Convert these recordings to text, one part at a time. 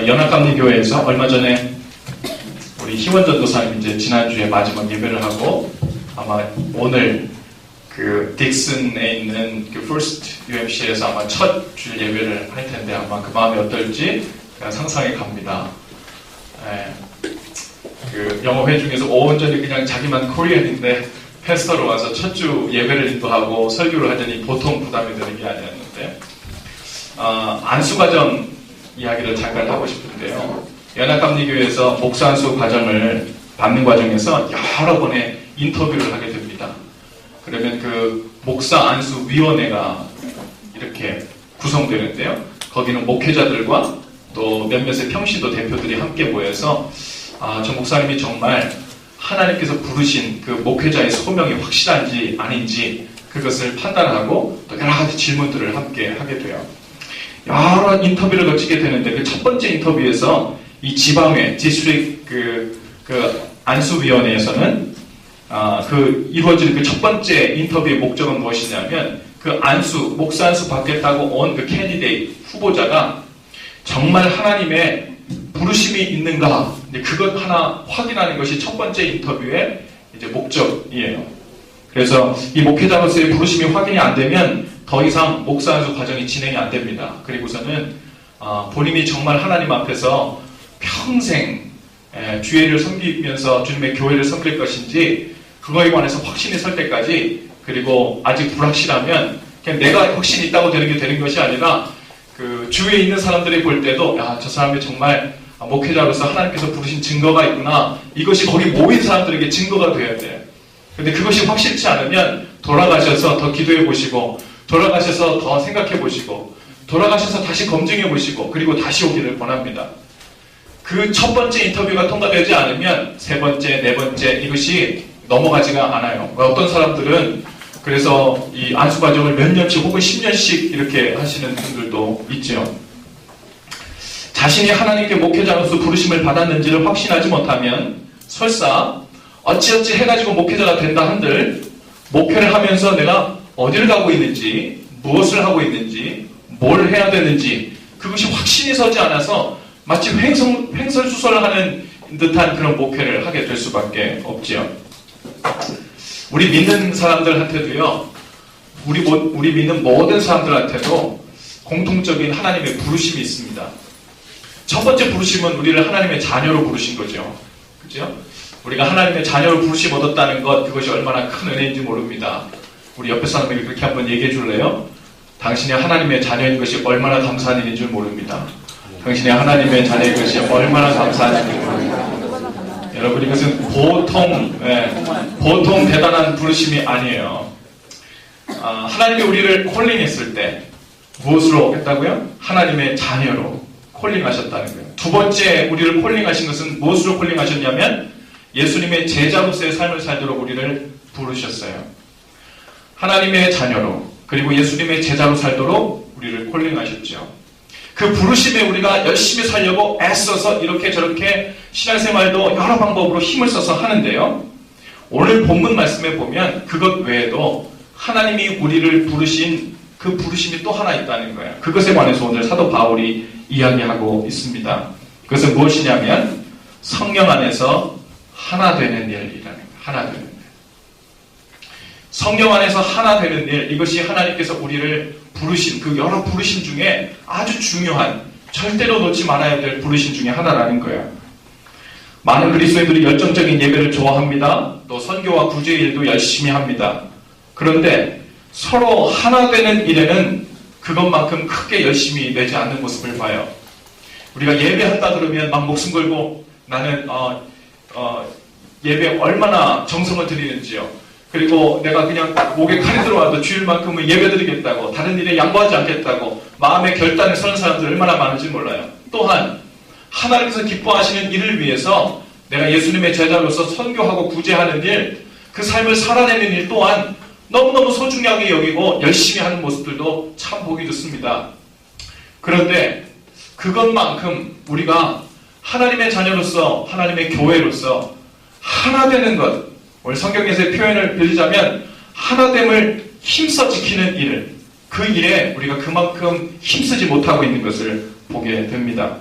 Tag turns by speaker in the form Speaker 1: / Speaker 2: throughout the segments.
Speaker 1: 연합감리교회에서 얼마 전에 우리 희원전도사님 이제 지난주에 마지막 예배를 하고 아마 오늘 그 딕슨에 있는 그 퍼스트 UMC에서 아마 첫 주 예배를 할 텐데 아마 그 마음이 어떨지 그냥 상상이 갑니다. 그 영어회 중에서 온전히 그냥 자기만 코리안인데 패스터로 와서 첫 주 예배를 인도하고 설교를 하더니 보통 부담이 되는 게 아니었는데 안수과정 이야기를 잠깐 하고 싶은데요. 연합감리교회에서 목사 안수 과정을 받는 과정에서 여러 번의 인터뷰를 하게 됩니다. 그러면 그 목사 안수 위원회가 이렇게 구성되는데요. 거기는 목회자들과 또 몇몇의 평신도 대표들이 함께 모여서 저 목사님이 정말 하나님께서 부르신 그 목회자의 소명이 확실한지 아닌지 그것을 판단하고 또 여러 가지 질문들을 함께 하게 돼요. 여러 인터뷰를 거치게 되는데 그 첫 번째 인터뷰에서 이 지방회, 디스트릭트 그 안수위원회에서는 이루어지는 그 첫 번째 인터뷰의 목적은 무엇이냐면 그 목사 안수 받겠다고 온 그 캔디데이트 후보자가 정말 하나님의 부르심이 있는가 그것 하나 확인하는 것이 첫 번째 인터뷰의 이제 목적이에요. 그래서 이 목회자로서의 부르심이 확인이 안 되면 더 이상 목사 안수 과정이 진행이 안 됩니다. 그리고서는 본인이 정말 하나님 앞에서 평생 주의를 섬기면서 주님의 교회를 섬길 것인지 그거에 관해서 확신이 설 때까지 그리고 아직 불확실하면 그냥 내가 확신이 있다고 되는 것이 아니라 그 주위에 있는 사람들이 볼 때도 저 사람이 정말 목회자로서 하나님께서 부르신 증거가 있구나 이것이 거기 모인 사람들에게 증거가 되어야 돼요. 근데 그것이 확실치 않으면 돌아가셔서 더 기도해 보시고 돌아가셔서 더 생각해 보시고 돌아가셔서 다시 검증해 보시고 그리고 다시 오기를 권합니다. 그 첫 번째 인터뷰가 통과되지 않으면 세 번째, 네 번째 이것이 넘어가지가 않아요. 어떤 사람들은 그래서 이 안수 과정을 몇 년씩 혹은 10년씩 이렇게 하시는 분들도 있죠. 자신이 하나님께 목회자로서 부르심을 받았는지를 확신하지 못하면 설사 어찌어찌 해가지고 목회자가 된다 한들 목회를 하면서 내가 어디를 가고 있는지 무엇을 하고 있는지 뭘 해야 되는지 그것이 확신이 서지 않아서 마치 횡설수설하는 듯한 그런 목회를 하게 될 수밖에 없지요. 우리 믿는 사람들한테도요. 우리 믿는 모든 사람들한테도 공통적인 하나님의 부르심이 있습니다. 첫 번째 부르심은 우리를 하나님의 자녀로 부르신 거죠. 그죠? 우리가 하나님의 자녀로 부르심 얻었다는 것 그것이 얼마나 큰 은혜인지 모릅니다. 우리 옆에 사람에게 그렇게 한번 얘기해 줄래요? 당신이 하나님의 자녀인 것이 얼마나 감사한 일인 줄 모릅니다. 당신이 하나님의 자녀인 것이 얼마나 감사한 일인지 모릅니다. 여러분 이것은 보통 대단한 부르심이 아니에요. 하나님이 우리를 콜링했을 때 무엇으로 했다고요? 하나님의 자녀로 콜링하셨다는 거예요. 두 번째 우리를 콜링하신 것은 무엇으로 콜링하셨냐면 예수님의 제자로서의 삶을 살도록 우리를 부르셨어요. 하나님의 자녀로 그리고 예수님의 제자로 살도록 우리를 콜링하셨죠. 그 부르심에 우리가 열심히 살려고 애써서 이렇게 저렇게 신앙생활도 여러 방법으로 힘을 써서 하는데요. 오늘 본문 말씀에 보면 그것 외에도 하나님이 우리를 부르신 그 부르심이 또 하나 있다는 거예요. 그것에 관해서 오늘 사도 바울이 이야기하고 있습니다. 그것은 무엇이냐면 성령 안에서 하나 되는 일이라는 거예요. 하나 되는 일. 성령 안에서 하나 되는 일, 이것이 하나님께서 우리를 부르신 그 여러 부르심 중에 아주 중요한 절대로 놓지 말아야 될 부르심 중에 하나라는 거예요. 많은 그리스도인들이 열정적인 예배를 좋아합니다. 또 선교와 구제의 일도 열심히 합니다. 그런데 서로 하나 되는 일에는 그것만큼 크게 열심히 내지 않는 모습을 봐요. 우리가 예배한다 그러면 막 목숨 걸고 나는 예배에 얼마나 정성을 들이는지요. 그리고 내가 그냥 목에 칼이 들어와도 주일만큼은 예배드리겠다고 다른 일에 양보하지 않겠다고 마음의 결단을 서는 사람들 얼마나 많은지 몰라요. 또한 하나님께서 기뻐하시는 일을 위해서 내가 예수님의 제자로서 선교하고 구제하는 일, 그 삶을 살아내는 일 또한 너무너무 소중하게 여기고 열심히 하는 모습들도 참 보기 좋습니다. 그런데 그것만큼 우리가 하나님의 자녀로서, 하나님의 교회로서 하나 되는 것, 오늘 성경에서의 표현을 빌리자면 하나됨을 힘써 지키는 일, 그 일에 우리가 그만큼 힘쓰지 못하고 있는 것을 보게 됩니다.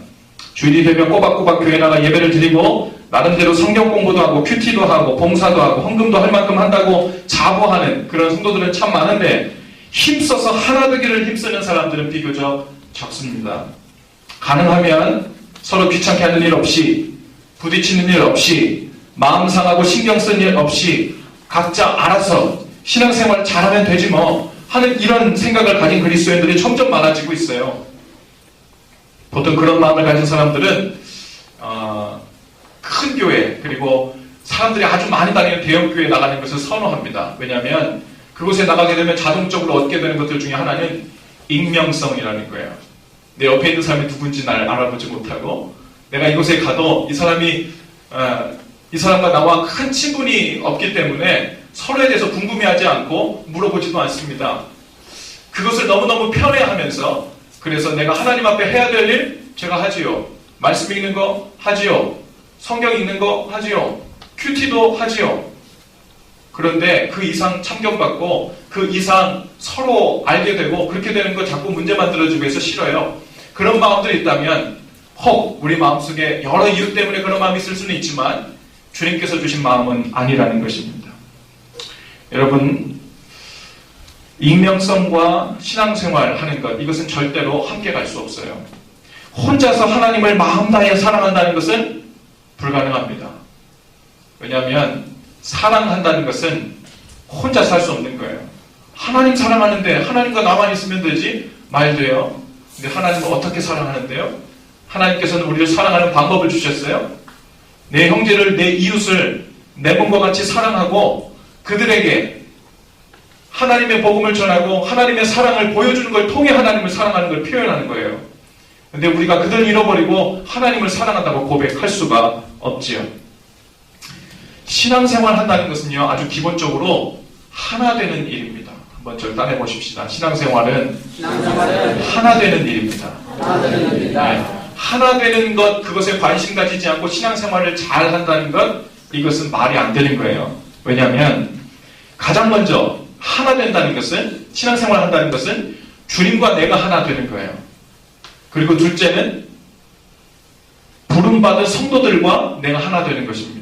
Speaker 1: 주일이 되면 꼬박꼬박 교회 나가 예배를 드리고 나름대로 성경 공부도 하고 큐티도 하고 봉사도 하고 헌금도 할 만큼 한다고 자부하는 그런 성도들은 참 많은데 힘써서 하나 되기를 힘쓰는 사람들은 비교적 적습니다. 가능하면 서로 귀찮게 하는 일 없이, 부딪히는 일 없이, 마음 상하고 신경 쓴 일 없이 각자 알아서 신앙생활 잘하면 되지 뭐 하는 이런 생각을 가진 그리스도인들이 점점 많아지고 있어요. 보통 그런 마음을 가진 사람들은 큰 교회, 그리고 사람들이 아주 많이 다니는 대형 교회에 나가는 것을 선호합니다. 왜냐하면 그곳에 나가게 되면 자동적으로 얻게 되는 것들 중에 하나는 익명성이라는 거예요. 내 옆에 있는 사람이 누군지 날 알아보지 못하고, 내가 이곳에 가도 이 사람이 이 사람과 나와 큰 친분이 없기 때문에 서로에 대해서 궁금해하지 않고 물어보지도 않습니다. 그것을 너무너무 편해하면서, 그래서 내가 하나님 앞에 해야 될 일 제가 하지요. 말씀 읽는 거 하지요. 성경 읽는 거 하지요. 큐티도 하지요. 그런데 그 이상 참견받고 그 이상 서로 알게 되고 그렇게 되는 거 자꾸 문제 만들어주고 해서 싫어요. 그런 마음들이 있다면 혹 우리 마음속에 여러 이유 때문에 그런 마음이 있을 수는 있지만 주님께서 주신 마음은 아니라는 것입니다. 여러분, 익명성과 신앙생활 하는 것, 이것은 절대로 함께 갈 수 없어요. 혼자서 하나님을 마음 다해 사랑한다는 것은 불가능합니다. 왜냐하면 사랑한다는 것은 혼자서 할 수 없는 거예요. 하나님 사랑하는데 하나님과 나만 있으면 되지? 말돼요. 근데 하나님은 어떻게 사랑하는데요? 하나님께서는 우리를 사랑하는 방법을 주셨어요. 내 형제를, 내 이웃을 내 몸과 같이 사랑하고 그들에게 하나님의 복음을 전하고 하나님의 사랑을 보여주는 걸 통해 하나님을 사랑하는 걸 표현하는 거예요. 근데 우리가 그들 잃어버리고 하나님을 사랑한다고 고백할 수가 없지요. 신앙생활 한다는 것은요, 아주 기본적으로 하나 되는 일입니다. 한번 절단해 보십시다. 신앙생활은 하나 되는 일입니다. 네. 하나 되는 것, 그것에 관심 가지지 않고 신앙생활을 잘 한다는 것, 이것은 말이 안 되는 거예요. 왜냐하면 가장 먼저 하나 된다는 것은, 신앙생활 한다는 것은 주님과 내가 하나 되는 거예요. 그리고 둘째는 부름받은 성도들과 내가 하나 되는 것입니다.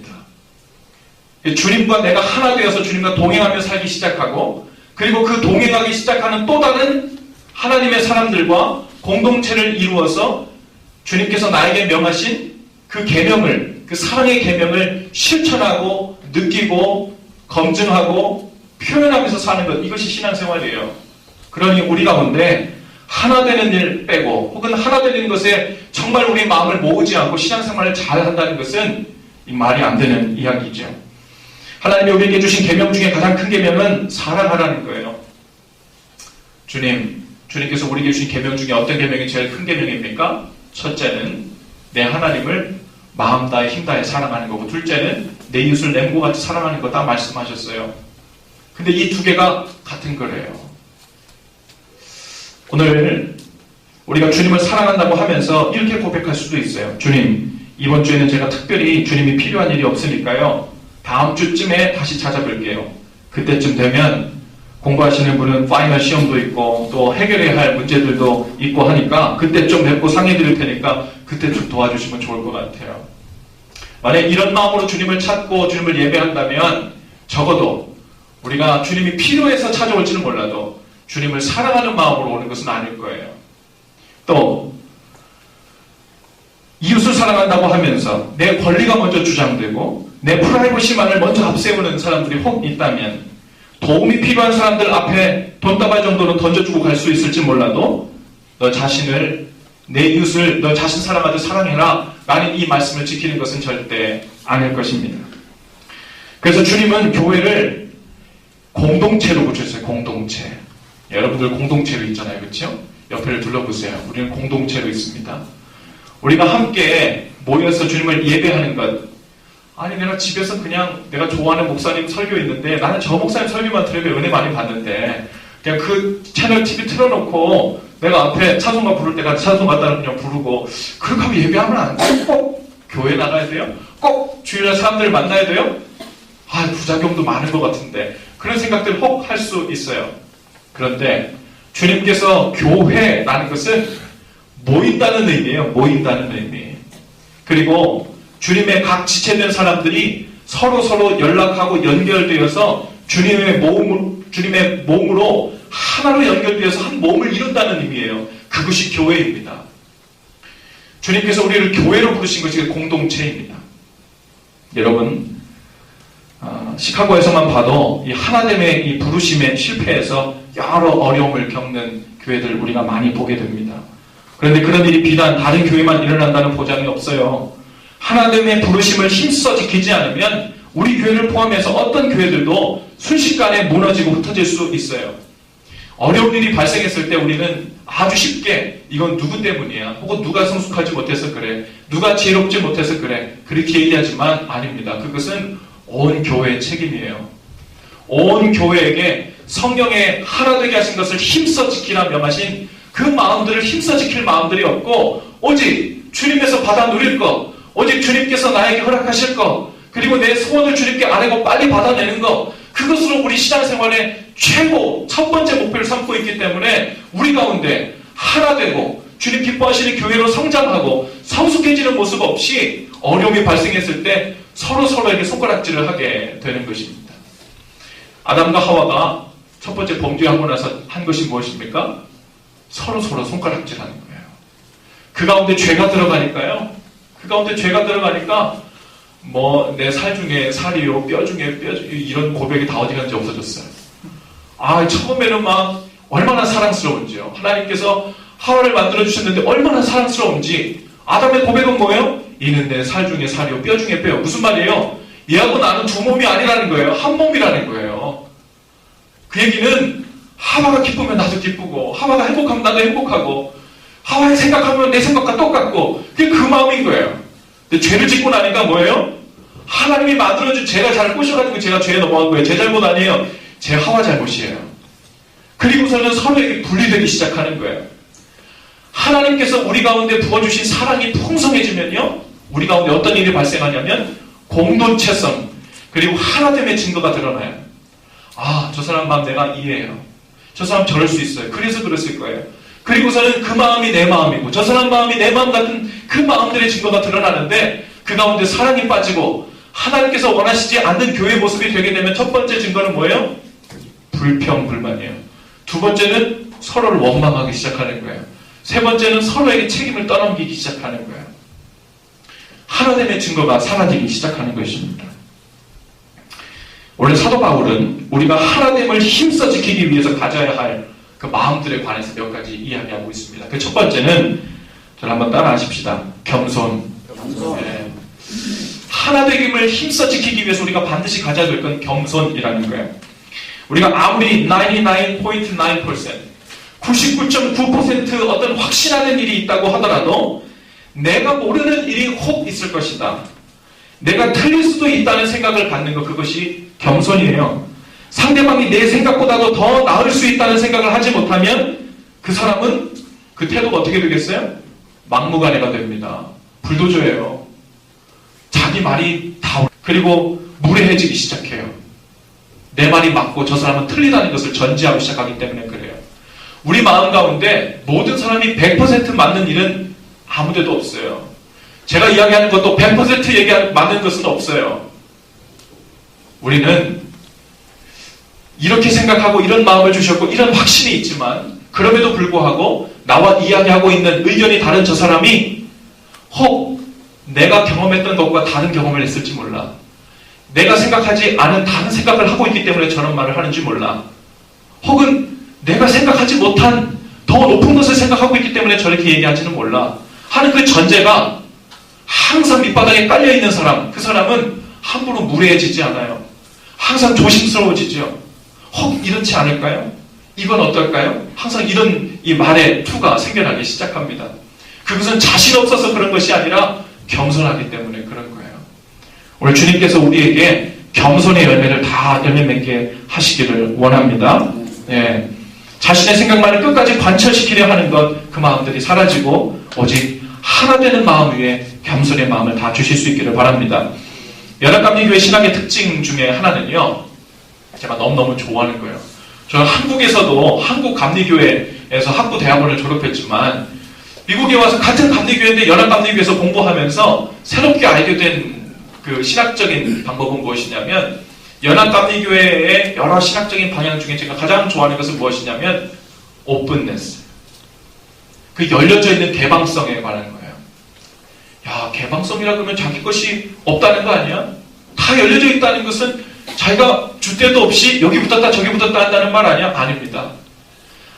Speaker 1: 주님과 내가 하나 되어서 주님과 동행하며 살기 시작하고, 그리고 그 동행하기 시작하는 또 다른 하나님의 사람들과 공동체를 이루어서 주님께서 나에게 명하신 그 계명을, 그 사랑의 계명을 실천하고 느끼고 검증하고 표현하면서 사는 것, 이것이 신앙생활이에요. 그러니 우리 가운데 하나 되는 일 빼고 혹은 하나 되는 것에 정말 우리 마음을 모으지 않고 신앙생활을 잘 한다는 것은 이 말이 안 되는 이야기죠. 하나님이 우리에게 주신 계명 중에 가장 큰 계명은 사랑하라는 거예요. 주님께서 우리에게 주신 계명 중에 어떤 계명이 제일 큰 계명입니까? 첫째는 내 하나님을 마음 다해 힘 다해 사랑하는 거고, 둘째는 내 이웃을 내 몸과 같이 사랑하는 거다 말씀하셨어요. 근데 이 두 개가 같은 거래요. 오늘 우리가 주님을 사랑한다고 하면서 이렇게 고백할 수도 있어요. 주님, 이번 주에는 제가 특별히 주님이 필요한 일이 없으니까요, 다음 주쯤에 다시 찾아뵐게요. 그때쯤 되면 공부하시는 분은 파이널 시험도 있고 또 해결해야 할 문제들도 있고 하니까 그때 좀 뵙고 상의 드릴 테니까 그때 좀 도와주시면 좋을 것 같아요. 만약 이런 마음으로 주님을 찾고 주님을 예배한다면 적어도 우리가 주님이 필요해서 찾아올지는 몰라도 주님을 사랑하는 마음으로 오는 것은 아닐 거예요. 또 이웃을 사랑한다고 하면서 내 권리가 먼저 주장되고 내 프라이버시만을 먼저 앞세우는 사람들이 혹 있다면, 도움이 필요한 사람들 앞에 돈다발 정도는 던져주고 갈 수 있을지 몰라도 너 자신을, 내 이웃을 너 자신 사랑하듯 사랑해라 라는 이 말씀을 지키는 것은 절대 아닐 것입니다. 그래서 주님은 교회를 공동체로 고쳤어요. 공동체. 여러분들 공동체로 있잖아요. 그렇죠? 옆에를 둘러보세요. 우리는 공동체로 있습니다. 우리가 함께 모여서 주님을 예배하는 것, 아니 내가 집에서 그냥 내가 좋아하는 목사님 설교 있는데 나는 저 목사님 설교만 들으면 은혜 많이 받는데 그냥 그 채널 TV 틀어놓고 내가 앞에 찬송가 부를 때가 찬송 갖다 그냥 부르고 그렇게 하고 예배하면 안 돼. 교회 나가야 돼요? 꼭 주일날 사람들 만나야 돼요? 아, 부작용도 많은 것 같은데. 그런 생각들 혹 할 수 있어요. 그런데 주님께서 교회라는 것은 모인다는 의미예요. 모인다는 의미. 그리고 주님의 각 지체된 사람들이 서로 연락하고 연결되어서 주님의 몸으로 하나로 연결되어서 한 몸을 이룬다는 의미예요. 그것이 교회입니다. 주님께서 우리를 교회로 부르신 것이 공동체입니다. 여러분, 시카고에서만 봐도 이 하나됨의 이 부르심에 실패해서 여러 어려움을 겪는 교회들 우리가 많이 보게 됩니다. 그런데 그런 일이 비단 다른 교회만 일어난다는 보장이 없어요. 하나됨의 부르심을 힘써 지키지 않으면 우리 교회를 포함해서 어떤 교회들도 순식간에 무너지고 흩어질 수 있어요. 어려운 일이 발생했을 때 우리는 아주 쉽게 이건 누구 때문이야, 혹은 누가 성숙하지 못해서 그래, 누가 지혜롭지 못해서 그래, 그렇게 얘기하지만 아닙니다. 그것은 온 교회의 책임이에요. 온 교회에게 성령의 하나 되게 하신 것을 힘써 지키라 명하신 그 마음들을 힘써 지킬 마음들이 없고 오직 주님께서 받아 누릴 것, 오직 주님께서 나에게 허락하실 것, 그리고 내 소원을 주님께 아뢰고 빨리 받아내는 것, 그것으로 우리 신앙생활의 최고 첫 번째 목표를 삼고 있기 때문에 우리 가운데 하나 되고 주님 기뻐하시는 교회로 성장하고 성숙해지는 모습 없이 어려움이 발생했을 때 서로에게 손가락질을 하게 되는 것입니다. 아담과 하와가 첫 번째 범죄하고 나서 한 것이 무엇입니까? 서로 손가락질하는 거예요. 그 가운데 죄가 들어가니까요. 그 가운데 죄가 들어가니까 내 살 중에 살이요, 뼈 중에 뼈, 이런 고백이 다 어디 갔는지 없어졌어요. 처음에는 막 얼마나 사랑스러운지요. 하나님께서 하와를 만들어주셨는데 얼마나 사랑스러운지. 아담의 고백은 뭐예요? 이는 내 살 중에 살이요, 뼈 중에 뼈요. 무슨 말이에요? 얘하고 나는 두 몸이 아니라는 거예요. 한 몸이라는 거예요. 그 얘기는 하와가 기쁘면 나도 기쁘고, 하와가 행복하면 나도 행복하고, 하와의 생각하면 내 생각과 똑같고, 그게 그 마음인 거예요. 근데 죄를 짓고 나니까 뭐예요? 하나님이 만들어준 제가 잘 꼬셔가지고 제가 죄에 넘어간 거예요. 제 잘못 아니에요. 제 하와 잘못이에요. 그리고서는 서로에게 분리되기 시작하는 거예요. 하나님께서 우리 가운데 부어주신 사랑이 풍성해지면요, 우리 가운데 어떤 일이 발생하냐면 공동체성, 그리고 하나됨의 증거가 드러나요. 저 사람 마음 내가 이해해요. 저 사람 저럴 수 있어요. 그래서 그랬을 거예요. 그리고서는 그 마음이 내 마음이고 저 사람 마음이 내 마음 같은 그 마음들의 증거가 드러나는데 그 가운데 사랑이 빠지고 하나님께서 원하시지 않는 교회 모습이 되게 되면 첫 번째 증거는 뭐예요? 불평불만이에요. 두 번째는 서로를 원망하기 시작하는 거예요. 세 번째는 서로에게 책임을 떠넘기기 시작하는 거예요. 하나됨의 증거가 사라지기 시작하는 것입니다. 원래 사도 바울은 우리가 하나됨을 힘써 지키기 위해서 가져야 할 그 마음들에 관해서 몇 가지 이야기하고 있습니다. 그 첫 번째는 저를 한번 따라 하십시다. 겸손. 네. 하나됨을 힘써 지키기 위해서 우리가 반드시 가져야 될 건 겸손이라는 거예요. 우리가 아무리 99.9%, 99.9% 어떤 확신하는 일이 있다고 하더라도 내가 모르는 일이 혹 있을 것이다. 내가 틀릴 수도 있다는 생각을 갖는 것, 그것이 겸손이에요. 상대방이 내 생각보다도 더 나을 수 있다는 생각을 하지 못하면 그 사람은 그 태도가 어떻게 되겠어요? 막무가내가 됩니다. 불도저예요. 자기 말이 다, 그리고 무례해지기 시작해요. 내 말이 맞고 저 사람은 틀리다는 것을 전제하기 시작하기 때문에 그래요. 우리 마음 가운데 모든 사람이 100% 맞는 일은 아무데도 없어요. 제가 이야기하는 것도 100% 맞는 것은 없어요. 우리는 이렇게 생각하고 이런 마음을 주셨고 이런 확신이 있지만 그럼에도 불구하고 나와 이야기하고 있는 의견이 다른 저 사람이 혹 내가 경험했던 것과 다른 경험을 했을지 몰라. 내가 생각하지 않은 다른 생각을 하고 있기 때문에 저런 말을 하는지 몰라. 혹은 내가 생각하지 못한 더 높은 것을 생각하고 있기 때문에 저렇게 얘기하지는 몰라 하는 그 전제가 항상 밑바닥에 깔려있는 사람, 그 사람은 함부로 무례해지지 않아요. 항상 조심스러워지죠. 혹 이렇지 않을까요? 이건 어떨까요? 항상 이런 이 말의 투가 생겨나기 시작합니다. 그것은 자신 없어서 그런 것이 아니라 겸손하기 때문에 그런 거예요. 오늘 주님께서 우리에게 겸손의 열매를 다 열매 맺게 하시기를 원합니다. 예. 자신의 생각만을 끝까지 관철시키려 하는 것, 그 마음들이 사라지고 오직 하나 되는 마음 위에 겸손의 마음을 다 주실 수 있기를 바랍니다. 연합감리교회 신학의 특징 중에 하나는요, 제가 너무너무 좋아하는 거예요. 저는 한국에서도 한국감리교회에서 학부대학원을 졸업했지만 미국에 와서 같은 감리교회인데 연합감리교회에서 공부하면서 새롭게 알게 된 그 신학적인 방법은 무엇이냐면, 연합감리교회의 여러 신학적인 방향 중에 제가 가장 좋아하는 것은 무엇이냐면 오픈네스, 그 열려져 있는 개방성에 관한 거예요. 야, 개방성이라 그러면 자기 것이 없다는 거 아니야? 다 열려져 있다는 것은 자기가 줏대도 없이 여기 붙었다 저기 붙었다 한다는 말 아니야? 아닙니다.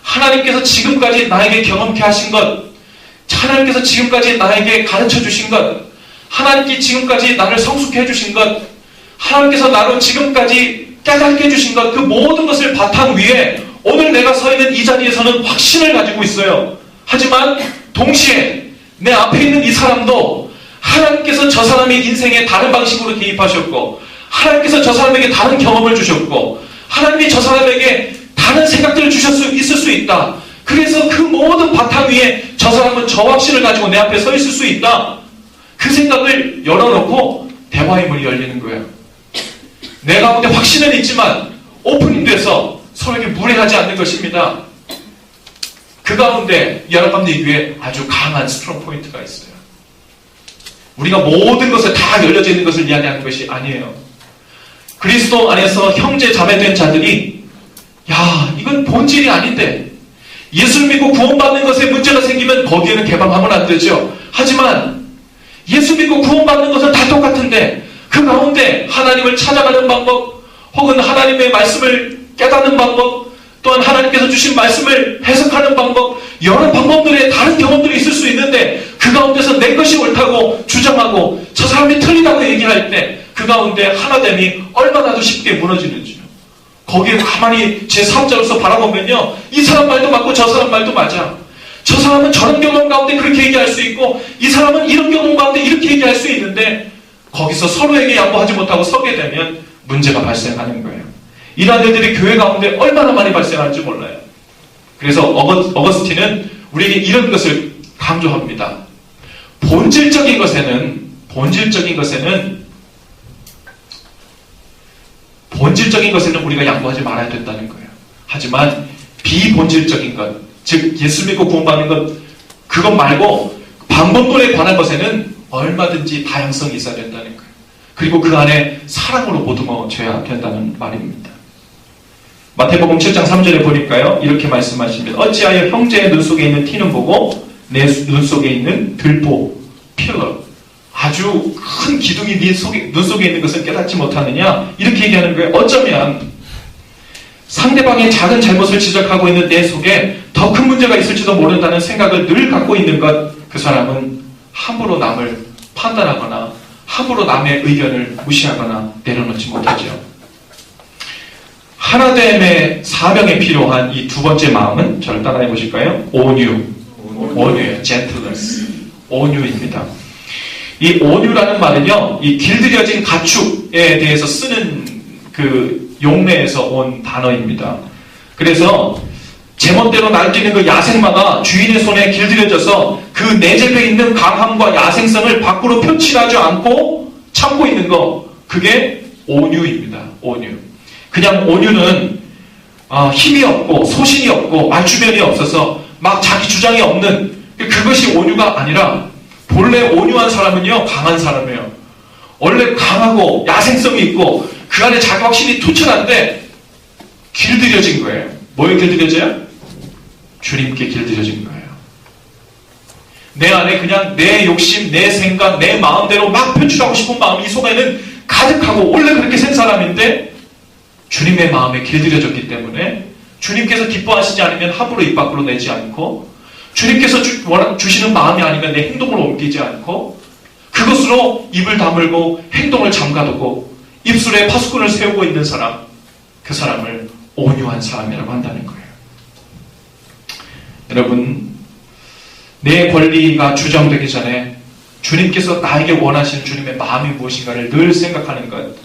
Speaker 1: 하나님께서 지금까지 나에게 경험케 하신 것, 하나님께서 지금까지 나에게 가르쳐 주신 것, 하나님께 지금까지 나를 성숙해 주신 것, 하나님께서 나로 지금까지 깨닫게 해주신 것, 그 모든 것을 바탕 위에 오늘 내가 서 있는 이 자리에서는 확신을 가지고 있어요. 하지만 동시에 내 앞에 있는 이 사람도 하나님께서 저 사람의 인생에 다른 방식으로 개입하셨고, 하나님께서 저 사람에게 다른 경험을 주셨고, 하나님이 저 사람에게 다른 생각들을 있을 수 있다. 그래서 그 모든 바탕 위에 저 사람은 저 확신을 가지고 내 앞에 서 있을 수 있다. 그 생각을 열어놓고 대화의 문이 열리는 거예요. 내 가운데 확신은 있지만 오픈이 돼서 서로에게 무례하지 않는 것입니다. 그 가운데 연합감리교회에 아주 강한 스트롱 포인트가 있어요. 우리가 모든 것을 다 열려져 있는 것을 이야기하는 것이 아니에요. 그리스도 안에서 형제 자매된 자들이, 야, 이건 본질이 아닌데, 예수를 믿고 구원받는 것에 문제가 생기면 거기에는 개방하면 안 되죠. 하지만 예수 믿고 구원받는 것은 다 똑같은데 그 가운데 하나님을 찾아가는 방법, 혹은 하나님의 말씀을 깨닫는 방법, 또한 하나님께서 주신 말씀을 해석하는 방법, 여러 방법들의 다른 경험들이 있을 수 있는데 그 가운데서 내 것이 옳다고 주장하고 저 사람이 틀리다고 얘기할 때 그 가운데 하나됨이 얼마나 더 쉽게 무너지는지요. 거기에 가만히 제3자로서 바라보면요, 이 사람 말도 맞고 저 사람 말도 맞아. 저 사람은 저런 경험 가운데 그렇게 얘기할 수 있고 이 사람은 이런 경험 가운데 이렇게 얘기할 수 있는데 거기서 서로에게 양보하지 못하고 서게 되면 문제가 발생하는 거예요. 이러한 일들이 교회 가운데 얼마나 많이 발생하는지 몰라요. 그래서 어거스틴은 우리에게 이런 것을 강조합니다. 본질적인 것에는 우리가 양보하지 말아야 된다는 거예요. 하지만 비본질적인 것, 즉 예수 믿고 구원받는 것, 그것 말고 방법론에 관한 것에는 얼마든지 다양성이 있어야 된다는 거예요. 그리고 그 안에 사랑으로 보듬어줘야 된다는 말입니다. 마태복음 7장 3절에 보니까요, 이렇게 말씀하십니다. 어찌하여 형제의 눈 속에 있는 티는 보고 내 눈 속에 있는 들보, 필러, 아주 큰 기둥이 눈 속에 있는 것을 깨닫지 못하느냐, 이렇게 얘기하는 거예요. 어쩌면 상대방의 작은 잘못을 지적하고 있는 내 속에 더 큰 문제가 있을지도 모른다는 생각을 늘 갖고 있는 것, 그 사람은 함부로 남을 판단하거나 함부로 남의 의견을 무시하거나 내려놓지 못하죠. 하나됨의 사명에 필요한 이 두 번째 마음은, 저를 따라해 보실까요? 온유예요. gentleness. 온유입니다. 이 온유라는 말은요, 이 길들여진 가축에 대해서 쓰는 그 용례에서 온 단어입니다. 그래서 제멋대로 날뛰는 그 야생마가 주인의 손에 길들여져서 그 내재되어 있는 강함과 야생성을 밖으로 표출하지 않고 참고 있는 거, 그게 온유입니다. 온유. 그냥 온유는 힘이 없고 소신이 없고 말주변이 없어서 막 자기 주장이 없는, 그것이 온유가 아니라, 본래 온유한 사람은요, 강한 사람이에요. 원래 강하고 야생성이 있고 그 안에 자기 확신이 투철한데 길들여진 거예요. 뭐에 길들여져요? 주님께 길들여진 거예요. 내 안에 그냥 내 욕심, 내 생각, 내 마음대로 막 표출하고 싶은 마음이 이 속에는 가득하고 원래 그렇게 생 사람인데 주님의 마음에 길들여졌기 때문에 주님께서 기뻐하시지 않으면 함부로 입 밖으로 내지 않고, 주님께서 주시는 마음이 아니면 내 행동을 옮기지 않고 그것으로 입을 다물고 행동을 잠가두고 입술에 파수꾼을 세우고 있는 사람, 그 사람을 온유한 사람이라고 한다는 거예요. 여러분, 내 권리가 주장되기 전에 주님께서 나에게 원하시는 주님의 마음이 무엇인가를 늘 생각하는 것,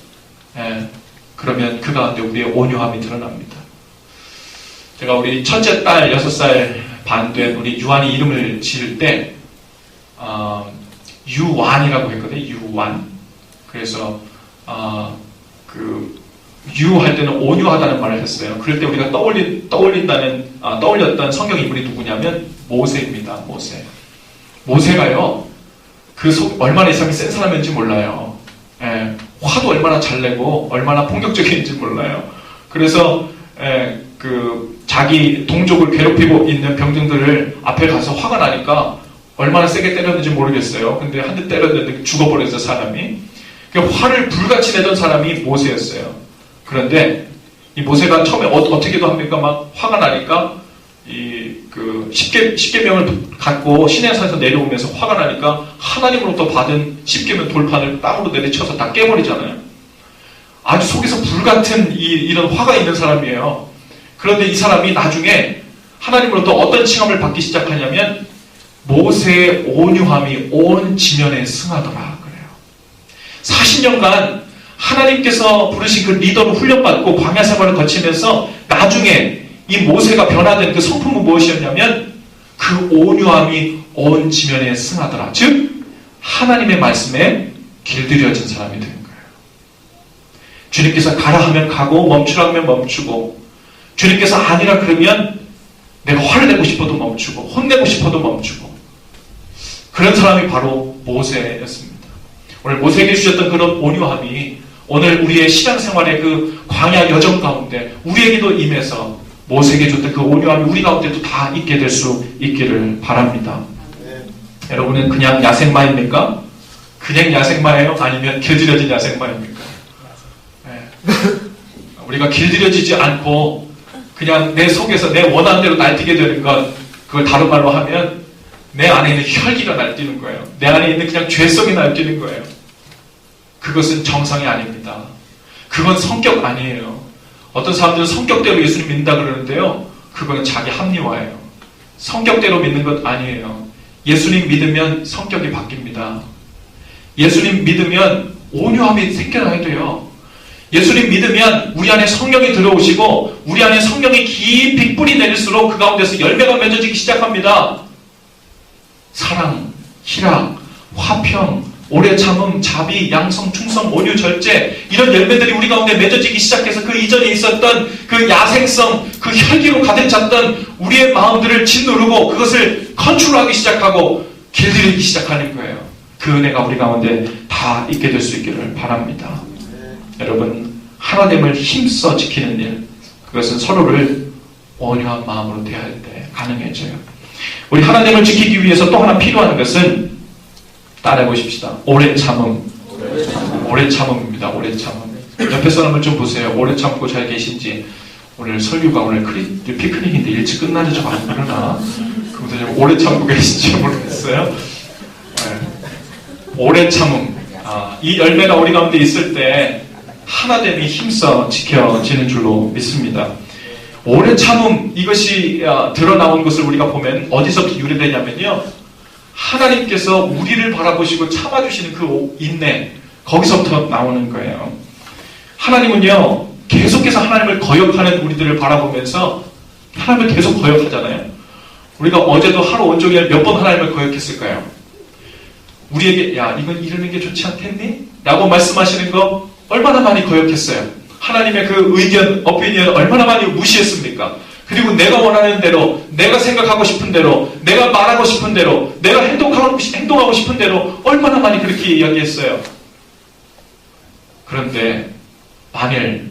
Speaker 1: 그러면 그 가운데 우리의 온유함이 드러납니다. 제가 우리 첫째 딸 6살 반 된 우리 유한이 이름을 지을 때 유완이라고 했거든요. 유완. 그래서 그 유할 때는 온유하다는 말을 했어요. 그럴 때 우리가 떠올렸던 성경 인물이 누구냐면 모세입니다. 모세가요. 얼마나 이 사람이 센 사람인지 몰라요. 예, 화도 얼마나 잘 내고 얼마나 폭력적인지 몰라요. 그래서 자기 동족을 괴롭히고 있는 병정들을 앞에 가서 화가 나니까 얼마나 세게 때렸는지 모르겠어요. 근데 한 대 때렸는데 죽어버렸어, 사람이. 그 화를 불같이 내던 사람이 모세였어요. 그런데 이 모세가 처음에 어떻게도 합니까? 막 화가 나니까 십계명을 갖고 시내산에서 내려오면서 화가 나니까 하나님으로부터 받은 십계명 돌판을 땅으로 내리쳐서 다 깨버리잖아요. 아주 속에서 불같은 이런 화가 있는 사람이에요. 그런데 이 사람이 나중에 하나님으로부터 어떤 칭함을 받기 시작하냐면 모세의 온유함이 온 지면에 승하더라 그래요. 40년간 하나님께서 부르신 그 리더로 훈련받고 광야 생활을 거치면서 나중에 이 모세가 변화된 그 성품은 무엇이었냐면 그 온유함이 온 지면에 승하더라. 즉 하나님의 말씀에 길들여진 사람이 되는 거예요. 주님께서 가라 하면 가고 멈추라 하면 멈추고, 주님께서 아니라 그러면 내가 화를 내고 싶어도 멈추고 혼내고 싶어도 멈추고, 그런 사람이 바로 모세였습니다. 오늘 모세에게 주셨던 그런 온유함이 오늘 우리의 신앙생활의 그 광야 여정 가운데 우리에게도 임해서 모세에게 줬던 그 온유함이 우리 가운데도 다 있게 될 수 있기를 바랍니다. 여러분은 그냥 야생마입니까? 그냥 야생마예요? 아니면 길들여진 야생마입니까? 우리가 길들여지지 않고 그냥 내 속에서 내 원하는 대로 날뛰게 되는 것, 그걸 다른 말로 하면 내 안에 있는 혈기가 날뛰는 거예요. 내 안에 있는 그냥 죄성이 날뛰는 거예요. 그것은 정상이 아닙니다. 그건 성격 아니에요. 어떤 사람들은 성격대로 예수님 믿는다 그러는데요, 그건 자기 합리화예요. 성격대로 믿는 것 아니에요. 예수님 믿으면 성격이 바뀝니다. 예수님 믿으면 온유함이 생겨나야 돼요. 예수님 믿으면 우리 안에 성령이 들어오시고 우리 안에 성령이 깊이 뿌리 내릴수록 그 가운데서 열매가 맺어지기 시작합니다. 사랑, 희락, 화평, 오래 참음, 자비, 양성, 충성, 온유, 절제, 이런 열매들이 우리 가운데 맺어지기 시작해서 그 이전에 있었던 그 야생성, 그 혈기로 가득 찼던 우리의 마음들을 짓누르고 그것을 컨트롤하기 시작하고 길들이기 시작하는 거예요. 그 은혜가 우리 가운데 다 있게 될 수 있기를 바랍니다. 여러분, 하나님을 힘써 지키는 일, 그것은 서로를 온유한 마음으로 대할 때 가능해져요. 우리 하나님을 지키기 위해서 또 하나 필요한 것은, 따라해 보십시다. 오래 참음. 오래 참음입니다. 오래 참음. 옆에 사람을 좀 보세요. 오래 참고 잘 계신지. 오늘 설교가 오늘 피크닉인데 일찍 끝나지 좀 안 그러나, 그것도 좀 오래 참고 계신지 모르겠어요. 네. 오래 참음. 이 열매가 우리 가운데 있을 때 하나됨이 힘써 지켜지는 줄로 믿습니다. 오래 참음, 이것이 드러나온 것을 우리가 보면 어디서 유래되냐면요, 하나님께서 우리를 바라보시고 참아주시는 그 인내, 거기서부터 나오는 거예요. 하나님은요, 계속해서 하나님을 거역하는 우리들을 바라보면서 하나님을 계속 거역하잖아요. 우리가 어제도 하루 온종일 몇 번 하나님을 거역했을까요? 우리에게 야, 이건 이러는 게 좋지 않겠니? 라고 말씀하시는 거 얼마나 많이 거역했어요. 하나님의 그 의견, 오피니언 얼마나 많이 무시했습니까? 그리고 내가 원하는 대로, 내가 생각하고 싶은 대로, 내가 말하고 싶은 대로, 내가 행동하고 싶은 대로 얼마나 많이 그렇게 이야기했어요. 그런데 만일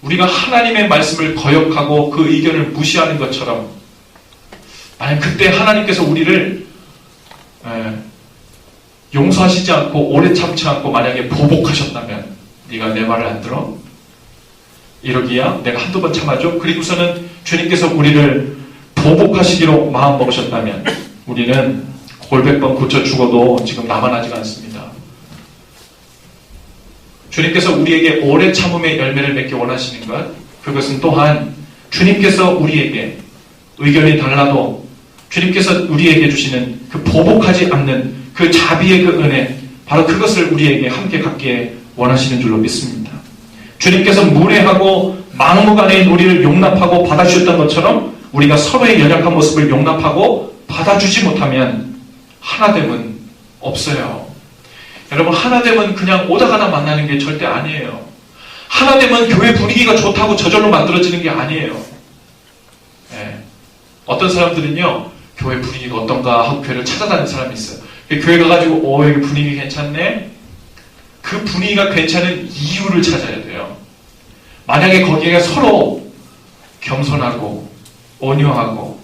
Speaker 1: 우리가 하나님의 말씀을 거역하고 그 의견을 무시하는 것처럼, 만약 그때 하나님께서 우리를 용서하시지 않고 오래 참지 않고 만약에 보복하셨다면, 네가 내 말을 안 들어? 이러기야 내가 한두 번 참아줘? 그리고서는 주님께서 우리를 보복하시기로 마음먹으셨다면 우리는 골백번 고쳐 죽어도 지금 남아나지가 않습니다. 주님께서 우리에게 오래 참음의 열매를 맺기 원하시는 것, 그것은 또한 주님께서 우리에게 의견이 달라도 주님께서 우리에게 주시는 그 보복하지 않는 그 자비의 그 은혜, 바로 그것을 우리에게 함께 갖기에 원하시는 줄로 믿습니다. 주님께서 무례하고 막무가내인 우리를 용납하고 받아주셨던 것처럼 우리가 서로의 연약한 모습을 용납하고 받아주지 못하면 하나됨은 없어요. 여러분, 하나됨은 그냥 오다가다 만나는 게 절대 아니에요. 하나됨은 교회 분위기가 좋다고 저절로 만들어지는 게 아니에요. 예. 어떤 사람들은요, 교회 분위기가 어떤가 하고 교회를 찾아다니는 사람이 있어요. 교회 가가지고 여기 분위기 괜찮네? 그 분위기가 괜찮은 이유를 찾아야 돼요. 만약에 거기에 서로 겸손하고 온유하고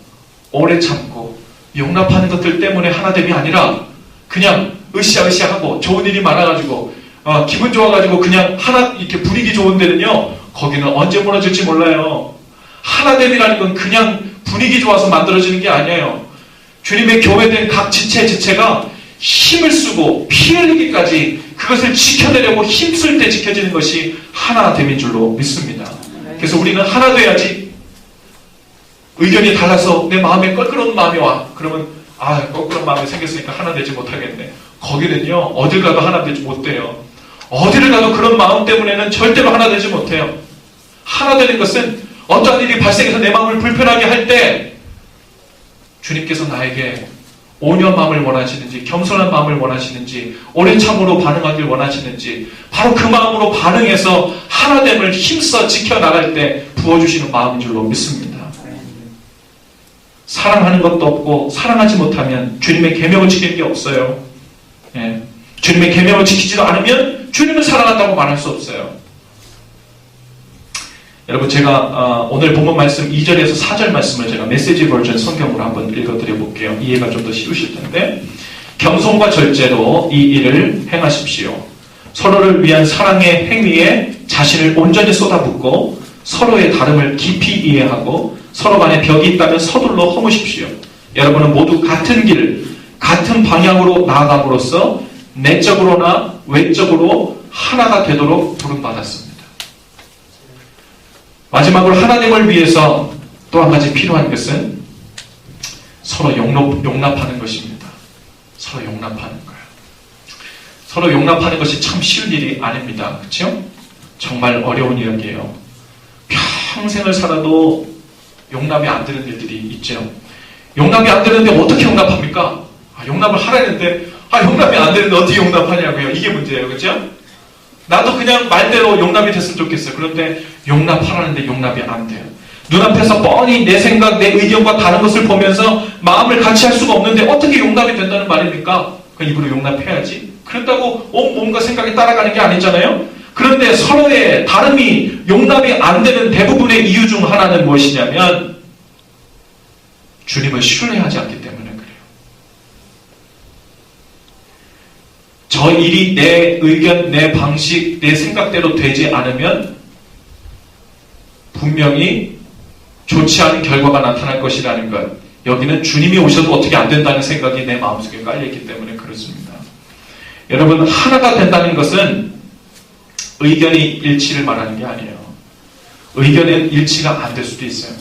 Speaker 1: 오래 참고 용납하는 것들 때문에 하나됨이 아니라 그냥 으쌰으쌰하고 좋은 일이 많아가지고 기분 좋아가지고 그냥 하나 이렇게 분위기 좋은 데는요, 거기는 언제 무너질지 몰라요. 하나됨이라는 건 그냥 분위기 좋아서 만들어지는 게 아니에요. 주님의 교회된 각 지체가 힘을 쓰고 피 흘리기까지 그것을 지켜내려고 힘쓸 때 지켜지는 것이 하나됨인 줄로 믿습니다. 그래서 우리는 하나 돼야지. 의견이 달라서 내 마음에 껄끄러운 마음이 와. 그러면 껄끄러운 마음이 생겼으니까 하나 되지 못하겠네. 거기는요, 어딜 가도 하나 되지 못돼요. 어디를 가도 그런 마음 때문에는 절대로 하나 되지 못해요. 하나 되는 것은 어떠한 일이 발생해서 내 마음을 불편하게 할 때 주님께서 나에게 온유한 마음을 원하시는지, 겸손한 마음을 원하시는지, 오랜 참으로 반응하길 원하시는지, 바로 그 마음으로 반응해서 하나됨을 힘써 지켜나갈 때 부어주시는 마음인 줄로 믿습니다. 사랑하는 것도 없고 사랑하지 못하면 주님의 계명을 지키는 게 없어요. 예. 주님의 계명을 지키지도 않으면 주님을 사랑한다고 말할 수 없어요. 여러분, 제가 오늘 본문 말씀 2절에서 4절 말씀을 제가 메시지 버전 성경으로 한번 읽어드려 볼게요. 이해가 좀 더 쉬우실 텐데, 겸손과 절제로 이 일을 행하십시오. 서로를 위한 사랑의 행위에 자신을 온전히 쏟아붓고 서로의 다름을 깊이 이해하고 서로 간에 벽이 있다면 서둘러 허무십시오. 여러분은 모두 같은 길, 같은 방향으로 나아감으로써 내적으로나 외적으로 하나가 되도록 부름받았습니다. 마지막으로 하나님을 위해서 또 한 가지 필요한 것은 서로 용납하는 것입니다. 서로 용납하는 거예요. 서로 용납하는 것이 참 쉬운 일이 아닙니다. 그렇죠? 정말 어려운 이야기예요. 평생을 살아도 용납이 안 되는 일들이 있죠. 용납이 안 되는데 어떻게 용납합니까? 용납을 하라는데 용납이 안 되는데 어떻게 용납하냐고요. 이게 문제예요. 그렇죠? 나도 그냥 말대로 용납이 됐으면 좋겠어요. 그런데 용납하라는데 용납이 안 돼요. 눈앞에서 뻔히 내 생각, 내 의견과 다른 것을 보면서 마음을 같이 할 수가 없는데 어떻게 용납이 된다는 말입니까? 그 입으로 용납해야지. 그렇다고 몸과 생각이 따라가는 게 아니잖아요. 그런데 서로의 다름이 용납이 안 되는 대부분의 이유 중 하나는 무엇이냐면 주님을 신뢰하지 않기 때문에 그래요. 저 일이 내 의견, 내 방식, 내 생각대로 되지 않으면 분명히 좋지 않은 결과가 나타날 것이라는 것. 여기는 주님이 오셔도 어떻게 안 된다는 생각이 내 마음속에 깔려있기 때문에 그렇습니다. 여러분, 하나가 된다는 것은 의견이 일치를 말하는 게 아니에요. 의견은 일치가 안 될 수도 있어요.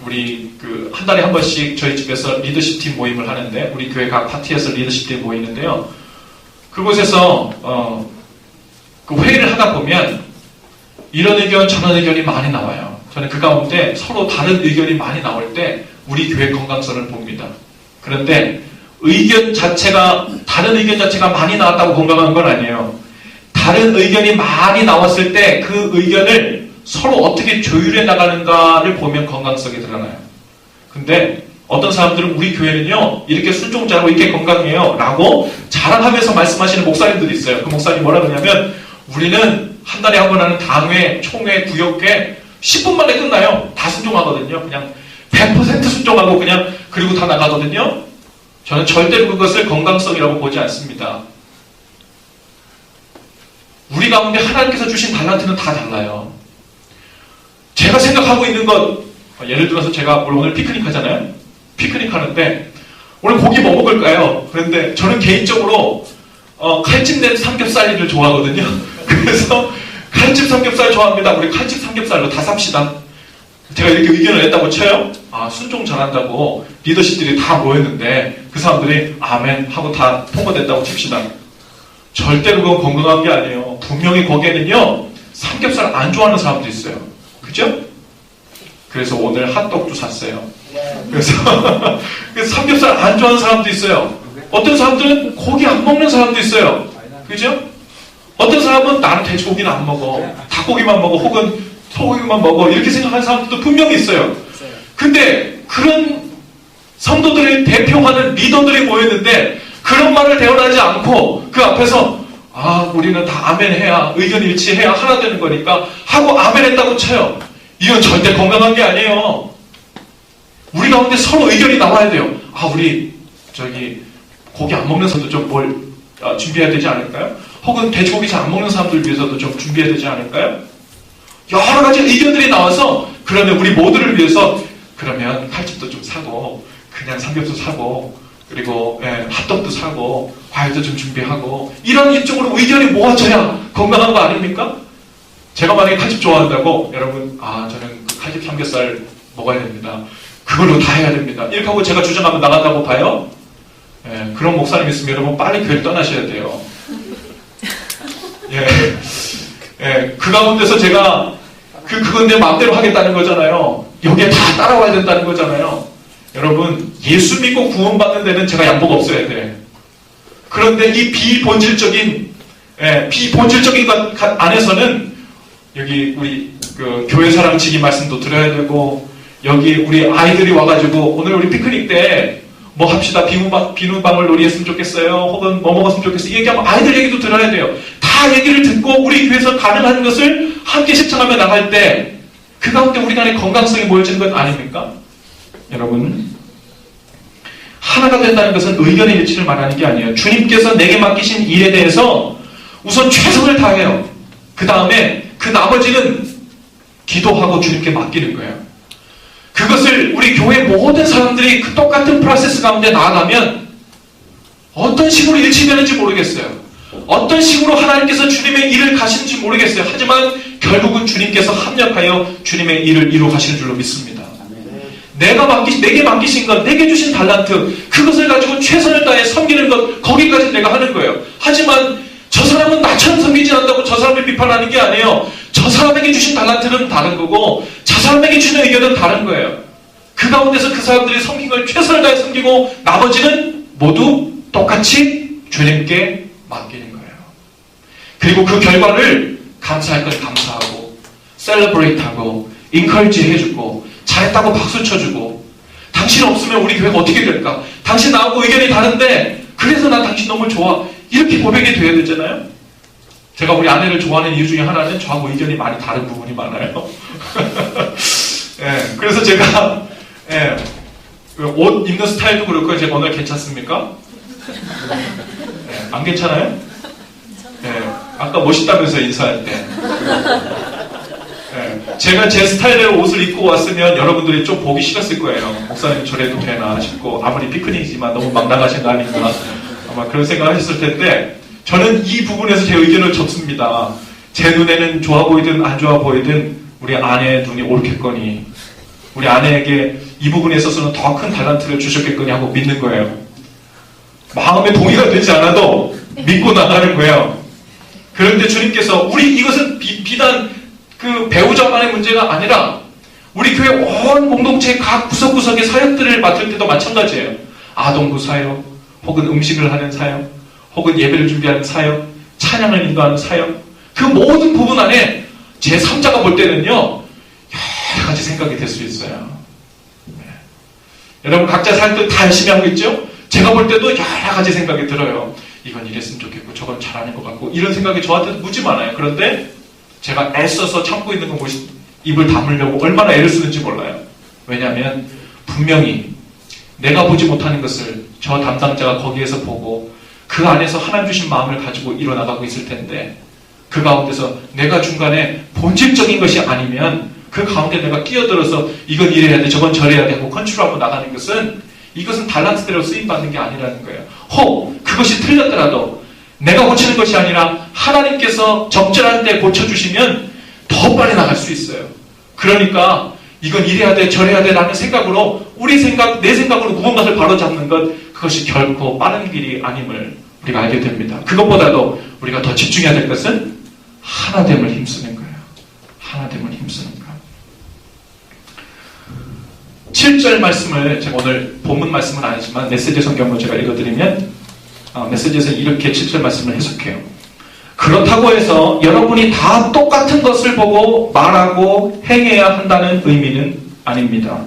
Speaker 1: 우리 한 달에 한 번씩 저희 집에서 리더십 팀 모임을 하는데, 우리 교회 각 파티에서 리더십 팀 모이는데요. 그곳에서 그 회의를 하다 보면 이런 의견 저런 의견이 많이 나와요. 저는 그 가운데 서로 다른 의견이 많이 나올 때 우리 교회 건강성을 봅니다. 그런데 다른 의견 자체가 많이 나왔다고 건강한 건 아니에요. 다른 의견이 많이 나왔을 때 그 의견을 서로 어떻게 조율해 나가는가를 보면 건강성이 드러나요. 근데 어떤 사람들은 우리 교회는요, 이렇게 순종자고 이렇게 건강해요 라고 자랑하면서 말씀하시는 목사님들이 있어요. 그 목사님이 뭐라 그러냐면, 우리는 한 달에 한 번 하는 당회, 총회, 구역회 10분 만에 끝나요. 다 순종하거든요. 그냥 100% 순종하고 그냥 그리고 다 나가거든요. 저는 절대로 그것을 건강성이라고 보지 않습니다. 우리 가운데 하나님께서 주신 달란트는 다 달라요. 제가 생각하고 있는 것, 예를 들어서 제가 오늘 피크닉 하잖아요. 피크닉 하는데 오늘 고기 뭐 먹을까요? 그런데 저는 개인적으로 칼집낸 삼겹살을 좋아하거든요. 그래서 칼집 삼겹살 좋아합니다. 우리 칼집 삼겹살로 다 삽시다. 제가 이렇게 의견을 냈다고 쳐요. 순종 잘한다고 리더십들이 다 모였는데 그 사람들이 아멘 하고 다 통과됐다고 칩시다. 절대로 그건 건강한 게 아니에요. 분명히 거기에는요, 삼겹살 안 좋아하는 사람도 있어요. 그죠? 그래서 오늘 핫도그도 샀어요. 그래서 삼겹살 안 좋아하는 사람도 있어요. 어떤 사람들은 고기 안 먹는 사람도 있어요. 그죠? 어떤 사람은 나는 돼지고기는 안 먹어. 닭고기만 먹어. 혹은 소고기만 먹어. 이렇게 생각하는 사람들도 분명히 있어요. 근데 그런 성도들을 대표하는 리더들이 모였는데 그런 말을 대언하지 않고 그 앞에서 우리는 다 아멘 해야 의견 일치해야 하나 되는 거니까 하고 아멘 했다고 쳐요. 이건 절대 건강한 게 아니에요. 우리 가운데 서로 의견이 나와야 돼요. 우리 고기 안 먹는 사람도 좀 뭘 준비해야 되지 않을까요? 혹은 돼지고기 잘 안 먹는 사람들 위해서도 좀 준비해야 되지 않을까요? 여러 가지 의견들이 나와서 그러면 우리 모두를 위해서 그러면 칼집도 좀 사고 그냥 삼겹살 사고 그리고 핫도그도 사고 과일도 좀 준비하고 이런 이쪽으로 의견이 모아져야 건강한 거 아닙니까? 제가 만약에 칼집 좋아한다고 여러분 저는 그 칼집 삼겹살 먹어야 됩니다. 그걸로 다 해야 됩니다. 이렇게 하고 제가 주장하면 나간다고 봐요? 그런 목사님 있으면 여러분 빨리 교회를 떠나셔야 돼요. 그 가운데서 제가 그건 내 마음대로 하겠다는 거잖아요. 여기에 다 따라와야 된다는 거잖아요. 여러분 예수 믿고 구원받는 데는 제가 양보가 없어야 돼. 그런데 이 비본질적인 것 안에서는 여기 우리 교회 사랑 지기 말씀도 들어야 되고 여기 우리 아이들이 와가지고 오늘 우리 피크닉 때 뭐 합시다. 비누방울 놀이 했으면 좋겠어요. 혹은 뭐 먹었으면 좋겠어요. 얘기하면 아이들 얘기도 들어야 돼요. 다 얘기를 듣고 우리 교회에서 가능한 것을 함께 실천하며 나갈 때 그 가운데 우리 간의 건강성이 모여지는 것 아닙니까? 여러분 하나가 된다는 것은 의견의 일치를 말하는 게 아니에요. 주님께서 내게 맡기신 일에 대해서 우선 최선을 다해요. 그 다음에 그 나머지는 기도하고 주님께 맡기는 거예요. 그것을 우리 교회 모든 사람들이 그 똑같은 프로세스 가운데 나아가면 어떤 식으로 일치되는지 모르겠어요. 어떤 식으로 하나님께서 주님의 일을 가시는지 모르겠어요. 하지만 결국은 주님께서 합력하여 주님의 일을 이루어 가시는 줄로 믿습니다. 내게 맡기신 것, 내게 주신 달란트, 그것을 가지고 최선을 다해 섬기는 것, 거기까지 내가 하는 거예요. 하지만 저 사람은 나처럼 섬기지 않는다고 저 사람을 비판하는 게 아니에요. 저 사람에게 주신 달란트는 다른 거고 저 사람에게 주는 의견은 다른 거예요. 그 가운데서 그 사람들이 섬긴 걸 최선을 다해 섬기고 나머지는 모두 똑같이 주님께 맡기는 거예요. 그리고 그 결과를 감사할 건 감사하고 셀러브레이트하고 인커리지 해주고 잘했다고 박수 쳐주고 당신 없으면 우리 교회가 어떻게 될까? 당신 나하고 의견이 다른데 그래서 난 당신 너무 좋아. 이렇게 고백이 돼야 되잖아요. 제가 우리 아내를 좋아하는 이유 중에 하나는 저하고 의견이 많이 다른 부분이 많아요. 그래서 제가 옷 입는 스타일도 그렇고 제가 오늘 괜찮습니까? 안 괜찮아요? 아까 멋있다면서 인사할 때. 제가 제 스타일대로 옷을 입고 왔으면 여러분들이 좀 보기 싫었을 거예요. 목사님 저래도 되나 싶고 아무리 피크닉이지만 너무 막 나가신 거 아닌가 아마 그런 생각을 하셨을 텐데 저는 이 부분에서 제 의견을 접습니다. 제 눈에는 좋아 보이든 안 좋아 보이든 우리 아내의 눈이 옳겠거니 우리 아내에게 이 부분에 있어서는 더 큰 달란트를 주셨겠거니 하고 믿는 거예요. 마음에 동의가 되지 않아도 믿고 나가는 거예요. 그런데 주님께서 우리 이것은 비단 그 배우자만의 문제가 아니라 우리 교회 온 공동체의 각 구석구석의 사역들을 맡을 때도 마찬가지예요. 아동부 사역, 혹은 음식을 하는 사역, 혹은 예배를 준비하는 사역, 찬양을 인도하는 사역, 그 모든 부분 안에 제 3자가 볼 때는요 여러 가지 생각이 될 수 있어요. 여러분 각자 사역들 다 열심히 하고 있죠? 제가 볼 때도 여러 가지 생각이 들어요. 이건 이랬으면 좋겠고 저건 잘하는 것 같고 이런 생각이 저한테도 무지 많아요. 그런데 제가 애써서 참고 있는 건 입을 다물려고 얼마나 애를 쓰는지 몰라요. 왜냐하면 분명히 내가 보지 못하는 것을 저 담당자가 거기에서 보고 그 안에서 하나님 주신 마음을 가지고 일어나가고 있을 텐데 그 가운데서 내가 중간에 본질적인 것이 아니면 그 가운데 내가 끼어들어서 이건 이래야 돼 저건 저래야 돼 하고 컨트롤하고 나가는 것은 이것은 달란트대로 쓰임받는 게 아니라는 거예요. 혹 그것이 틀렸더라도 내가 고치는 것이 아니라 하나님께서 적절한 때 고쳐주시면 더 빨리 나갈 수 있어요. 그러니까 이건 이래야 돼 저래야 돼 라는 생각으로 우리 생각 내 생각으로 무언가를 바로잡는 것 그것이 결코 빠른 길이 아님을 우리가 알게 됩니다. 그것보다도 우리가 더 집중해야 될 것은 하나됨을 힘쓰는 거예요. 하나됨을 힘쓰는 것. 7절 말씀을 제가 오늘 본문 말씀은 아니지만 메시지 성경으로 제가 읽어드리면 메시지에서 이렇게 7절 말씀을 해석해요. 그렇다고 해서 여러분이 다 똑같은 것을 보고 말하고 행해야 한다는 의미는 아닙니다.